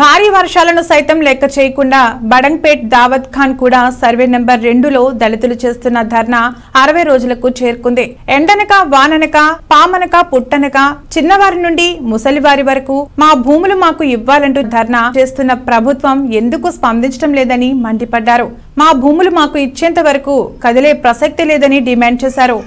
భారీ వర్షాలను సైతం లెక్క చేయకుండా బడంగ్పేట్ దావత్ ఖాన్ కూడా సర్వే నెంబర్ 2లో దళితులు చేస్తున్న ధర్నా 60 రోజులకు చేరుకుంది. ఎండనక వాననక పామనక పుట్టనక చిన్నవారి నుండి ముసలివారి వరకు మా భూములు మాకు ఇవ్వాలంటూ ధర్నా చేస్తున్న ప్రభుత్వం ఎందుకు స్పందించడం లేదని మండిపడ్డారు. మా భూములు మాకు ఇచ్చేంత వరకు కదిలే ప్రసక్తి లేదని డిమాండ్ చేశారు.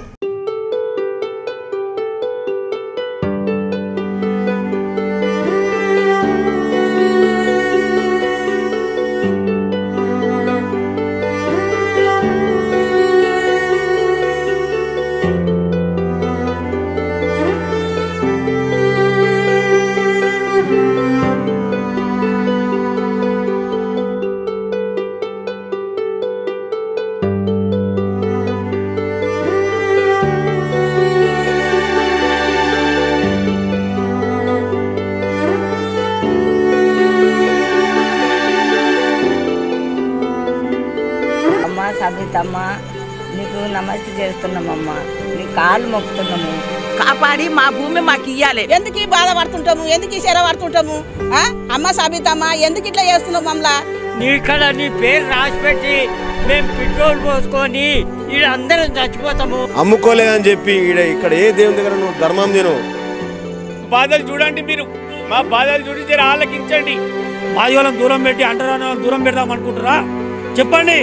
సబితమ్మ నీకు నమస్తే చేస్తున్నామమ్మా, నీ కాళ్ళు మొక్కుతున్నాము. కాపాడి మా భూమి మాకు ఇయ్యాలి. ఎందుకు ఈ బాధ పడుతుంటాము, ఎందుకు ఈ శర పడుతుంటాము? అమ్మ సబితమ్మ ఎందుకు ఇట్లా చేస్తున్నావు మమ్మల్ని? ఇక్కడ నీ పేరు రాసి పెట్టి మేము పెట్రోల్ పోసుకొని అందరం చచ్చిపోతాము. అమ్ముకోలేదని చెప్పి ఇక్కడ ఏ దేవుని దగ్గర నువ్వు ధర్మం తిను. బాధలు చూడండి, మీరు మా బాధలు చూసి ఆలకించండి. మా వాళ్ళని దూరం పెట్టి అంటరాని వాళ్ళని దూరం పెడదాం అనుకుంటారా? చెప్పండి.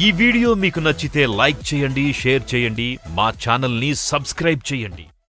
ఈ వీడియో మీకు నచ్చితే లైక్ చేయండి, షేర్ చేయండి, మా ఛానల్ ని సబ్స్క్రైబ్ చేయండి.